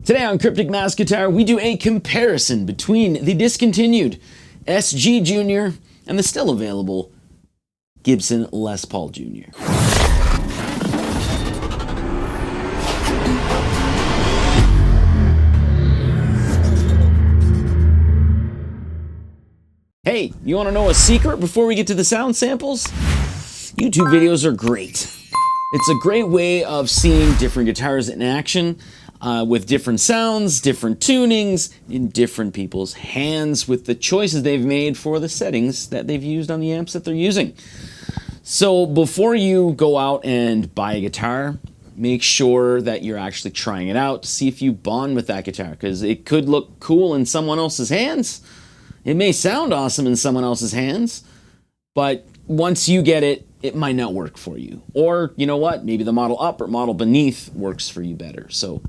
Today on Cryptic Mass Guitar, we do a comparison between the discontinued SG Jr. and the still available Gibson Les Paul Jr. Hey, you want to know a secret before we get to the sound samples? YouTube videos are great. It's a great way of seeing different guitars in action with different sounds, different tunings, in different people's hands with the choices they've made for the settings that they've used on the amps that they're using. So before you go out and buy a guitar, make sure that you're actually trying it out to see if you bond with that guitar, because it could look cool in someone else's hands. It may sound awesome in someone else's hands, but once you get it, it might not work for you. Or, you know what, maybe the model up or model beneath works for you better. So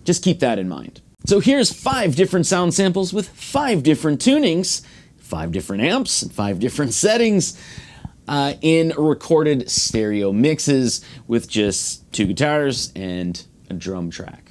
just keep that in mind. So here's 5 different sound samples with 5 different tunings, 5 different amps, and 5 different settings in recorded stereo mixes with just 2 guitars and a drum track.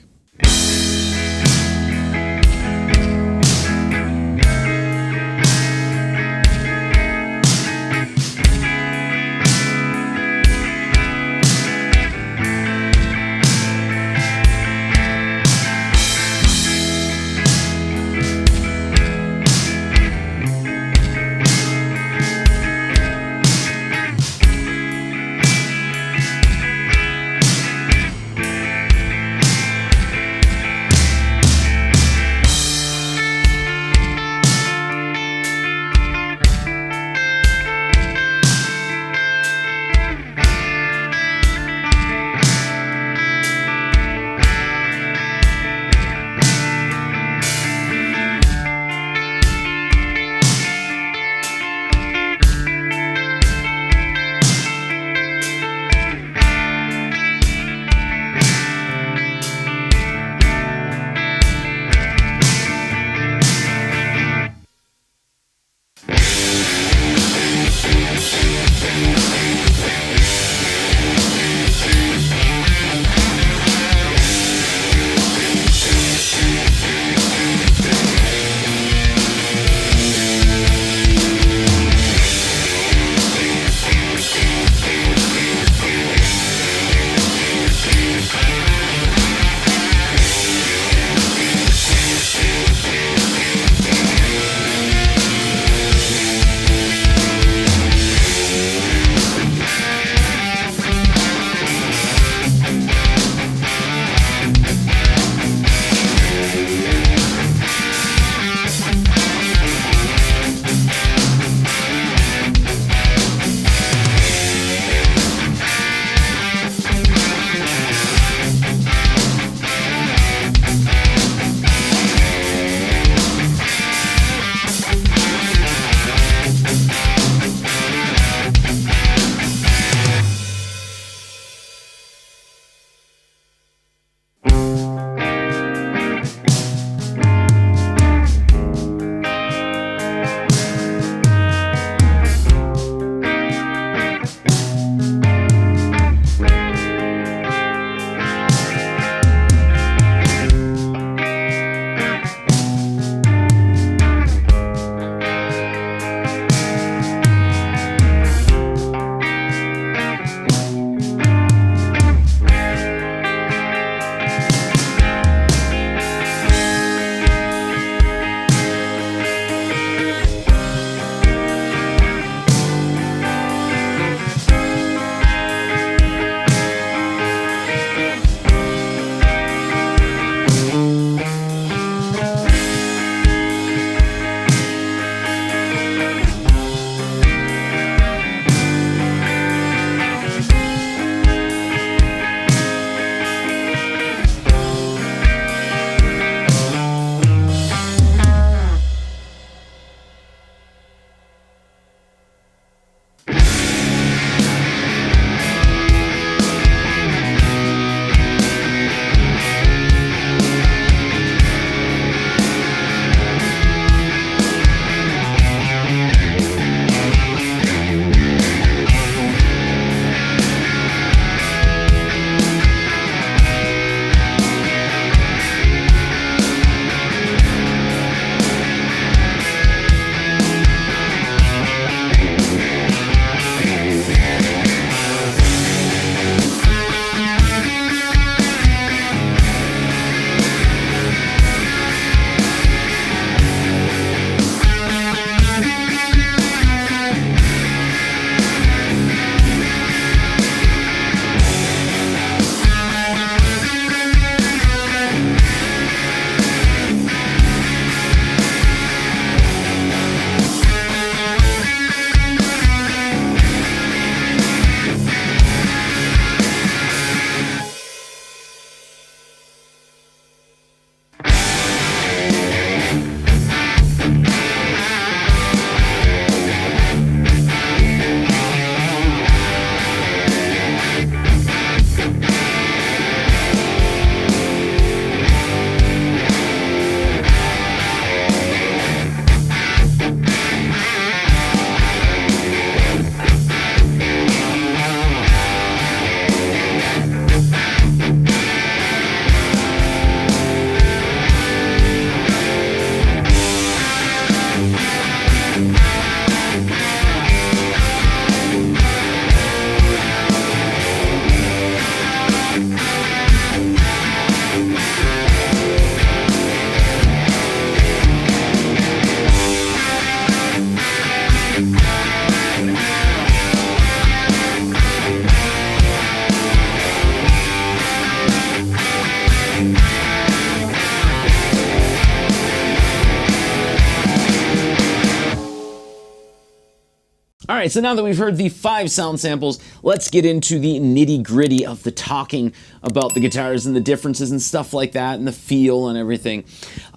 All right, so now that we've heard the 5 sound samples, let's get into the nitty-gritty of the talking about the guitars and the differences and stuff like that and the feel and everything.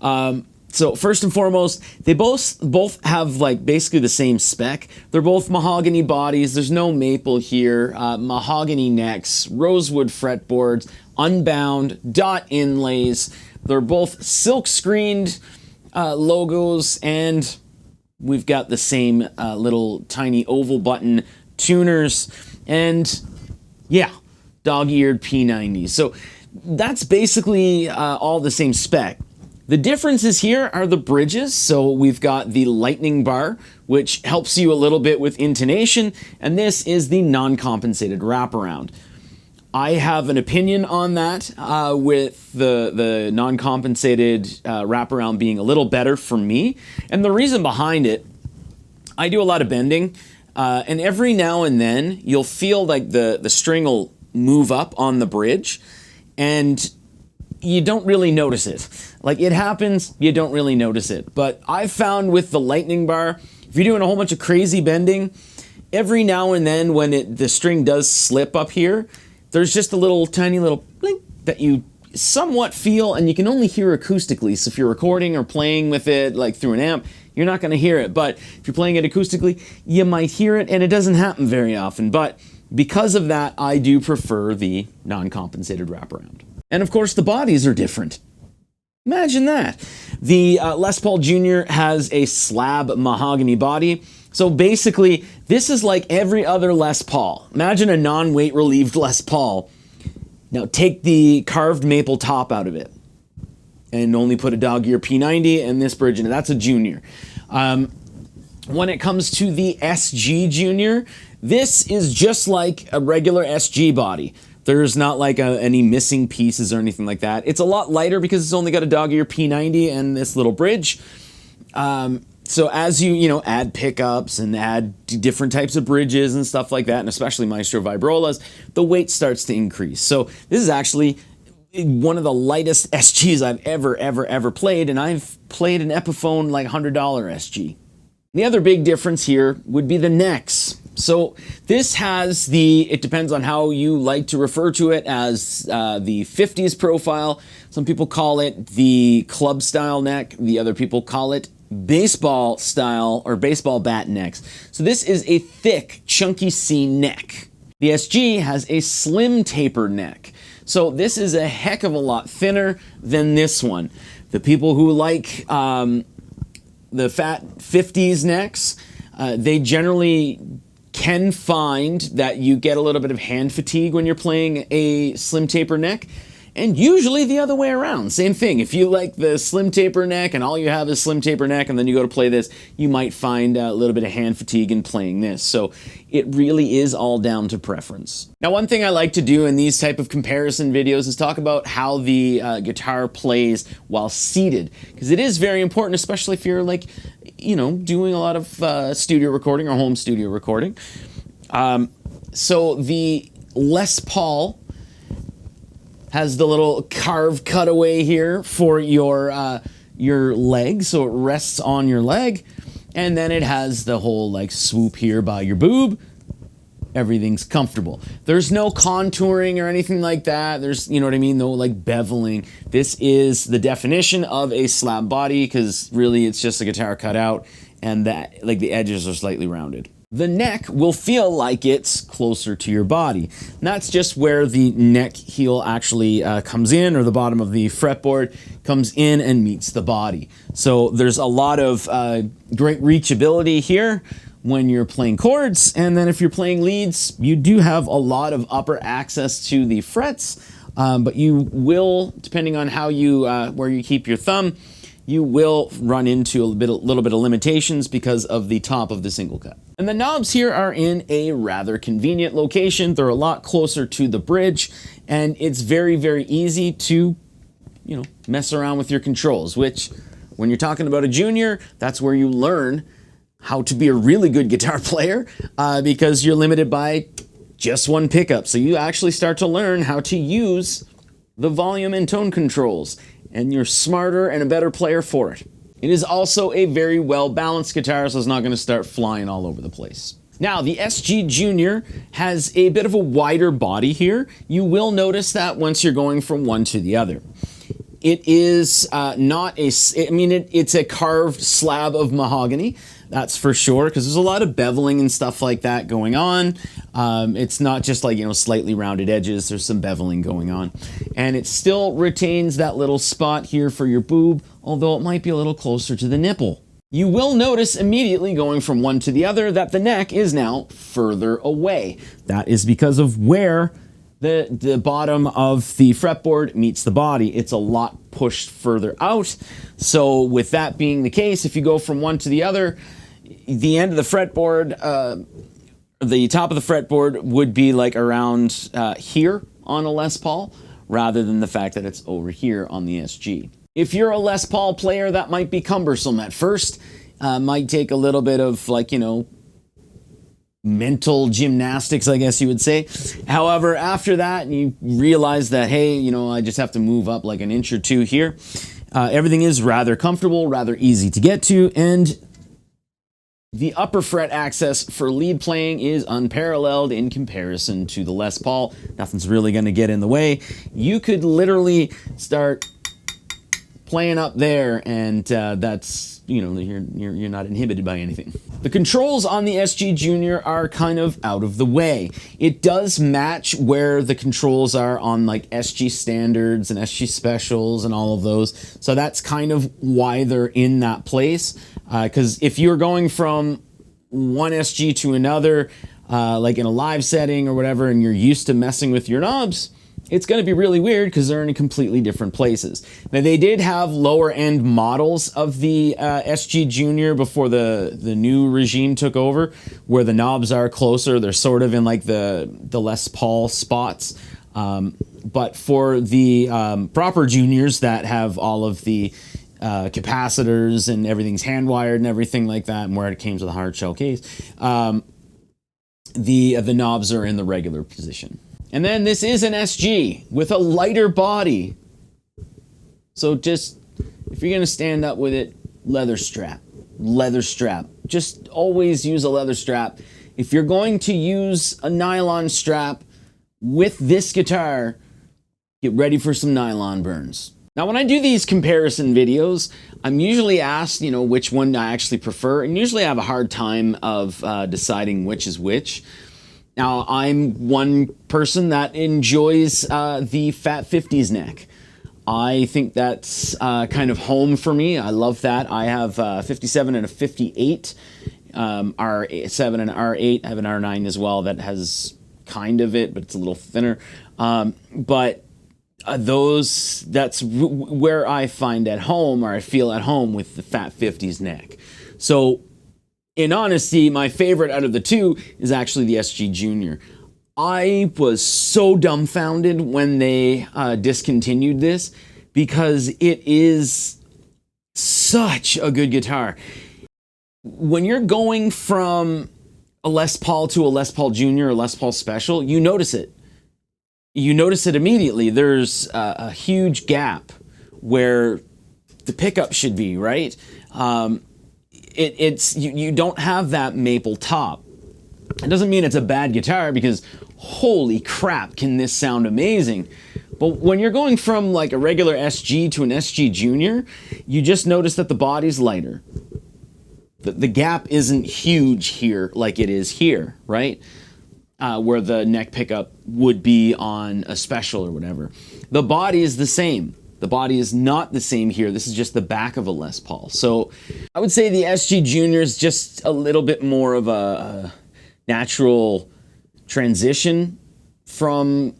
So first and foremost, they both have like basically the same spec. They're both mahogany bodies. There's no maple here. Mahogany necks, rosewood fretboards, unbound, dot inlays. They're both silk screened logos, and we've got the same little tiny oval button tuners, and yeah, dog-eared P90s. So that's basically all the same spec. The differences here are the bridges. So we've got the lightning bar, which helps you a little bit with intonation, and this is the non-compensated wraparound. I have an opinion on that, with the non-compensated wraparound being a little better for me. And the reason behind it, I do a lot of bending, and every now and then you'll feel like the string will move up on the bridge, and you don't really notice it. Like, it happens, you don't really notice it. But I've found with the lightning bar, if you're doing a whole bunch of crazy bending, every now and then when the string does slip up here, there's just a little tiny little blink that you somewhat feel, and you can only hear acoustically. So if you're recording or playing with it like through an amp, you're not going to hear it. But if you're playing it acoustically, you might hear it, and it doesn't happen very often. But because of that, I do prefer the non-compensated wraparound. And of course, the bodies are different. Imagine that. The Les Paul Jr. has a slab mahogany body. So basically, this is like every other Les Paul. Imagine a non-weight relieved Les Paul. Now take the carved maple top out of it and only put a dog-ear P90 and this bridge in it. That's a Junior. When it comes to the SG Junior, this is just like a regular SG body. There's not like any missing pieces or anything like that. It's a lot lighter because it's only got a dog-ear P90 and this little bridge. So as you add pickups and add different types of bridges and stuff like that, and especially Maestro Vibrolas, the weight starts to increase. So this is actually one of the lightest SGs I've ever played, and I've played an Epiphone like $100 SG. The other big difference here would be the necks. So this has it depends on how you like to refer to it, as the 50s profile. Some people call it the club style neck. The other people call it baseball style or baseball bat necks. So this is a thick, chunky C neck. The SG has a slim tapered neck. So this is a heck of a lot thinner than this one. The people who like the fat 50s necks, they generally can find that you get a little bit of hand fatigue when you're playing a slim taper neck, and usually the other way around. Same thing. If you like the slim taper neck and all you have is slim taper neck and then you go to play this, you might find a little bit of hand fatigue in playing this. So it really is all down to preference. Now, one thing I like to do in these type of comparison videos is talk about how the guitar plays while seated, because it is very important, especially if you're like, doing a lot of studio recording or home studio recording. So the Les Paul has the little carved cutaway here for your leg, so it rests on your leg, and then it has the whole like swoop here by your boob. Everything's comfortable. There's no contouring or anything like that. There's, no like beveling. This is the definition of a slab body, because really it's just a guitar cut out, and that like the edges are slightly rounded. The neck will feel like it's closer to your body. And that's just where the neck heel actually comes in, or the bottom of the fretboard comes in and meets the body. So there's a lot of great reachability here when you're playing chords, and then if you're playing leads, you do have a lot of upper access to the frets, but you will, depending on how you where you keep your thumb, you will run into a little bit of limitations because of the top of the single cut. And the knobs here are in a rather convenient location. They're a lot closer to the bridge, and it's very, very easy to, mess around with your controls, which when you're talking about a junior, that's where you learn how to be a really good guitar player, because you're limited by just one pickup. So you actually start to learn how to use the volume and tone controls, and you're smarter and a better player for it. It is also a very well balanced guitar, so it's not going to start flying all over the place. Now, the SG Junior has a bit of a wider body here. You will notice that once you're going from one to the other. It is not a, I mean, it's a carved slab of mahogany, that's for sure, because there's a lot of beveling and stuff like that going on. It's not just like, you know, slightly rounded edges, there's some beveling going on. And it still retains that little spot here for your boob, although it might be a little closer to the nipple. You will notice immediately going from one to the other that the neck is now further away. That is because of where the bottom of the fretboard meets the body. It's a lot pushed further out. So with that being the case, if you go from one to the other, the end of the fretboard, the top of the fretboard would be like around here on a Les Paul, rather than the fact that it's over here on the SG. If you're a Les Paul player, that might be cumbersome at first. Might take a little bit of, like, you know, mental gymnastics, I guess you would say. However, after that, you realize that, hey, you know, I just have to move up like an inch or two here. Everything is rather comfortable, rather easy to get to, and the upper fret access for lead playing is unparalleled in comparison to the Les Paul. Nothing's really going to get in the way. You could literally start playing up there, and that's, you know, you're not inhibited by anything. The controls on the SG Junior are kind of out of the way. It does match where the controls are on like SG Standards and SG Specials and all of those, so that's kind of why they're in that place. Because if you're going from one SG to another, like in a live setting or whatever, and you're used to messing with your knobs, it's going to be really weird because they're in completely different places. Now, they did have lower end models of the SG Junior before the new regime took over, where the knobs are closer. They're sort of in like the Les Paul spots. But for the proper Juniors that have all of the capacitors and everything's hand wired and everything like that, and where it came to the hard shell case, the knobs are in the regular position. And then this is an SG with a lighter body. So just, if you're gonna stand up with it, leather strap. Leather strap. Just always use a leather strap. If you're going to use a nylon strap with this guitar, get ready for some nylon burns. Now, when I do these comparison videos, I'm usually asked, you know, which one I actually prefer, and usually I have a hard time of deciding which is which. Now, I'm one person that enjoys the Fat 50s neck. I think that's kind of home for me. I love that. I have a 57 and a 58, R7 and R8. I have an R9 as well that has kind of it, but it's a little thinner. That's where I find at home, or I feel at home with the Fat 50s neck. So, in honesty, my favorite out of the two is actually the SG Junior. I was so dumbfounded when they discontinued this, because it is such a good guitar. When you're going from a Les Paul to a Les Paul Junior or Les Paul Special, you notice it. You notice it immediately. There's a huge gap where the pickup should be, right? You don't have that maple top. It doesn't mean it's a bad guitar, because holy crap, can this sound amazing. But when you're going from like a regular SG to an SG Junior, you just notice that the body's lighter. The gap isn't huge here like it is here, right? Where the neck pickup would be on a Special or whatever. The body is the same. The body is not the same here. This is just the back of a Les Paul. So I would say the SG Junior is just a little bit more of a natural transition from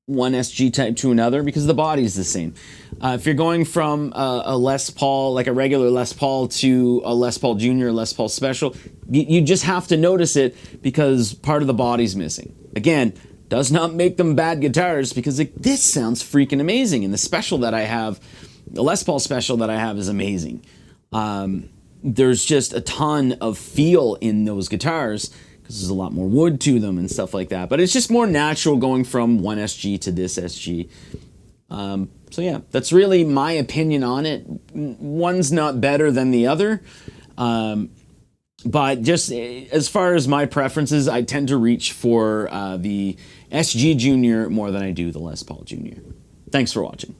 one SG type to another, because the body is the same. If you're going from a Les Paul, like a regular Les Paul, to a Les Paul Junior, Les Paul Special, you just have to notice it because part of the body's missing. Again, does not make them bad guitars, because this sounds freaking amazing. And the Special that I have, the Les Paul Special that I have, is amazing. There's just a ton of feel in those guitars, because there's a lot more wood to them and stuff like that. But it's just more natural going from one SG to this SG. So yeah, that's really my opinion on it. One's not better than the other. But just as far as my preferences, I tend to reach for the SG Junior more than I do the Les Paul Junior. Thanks for watching.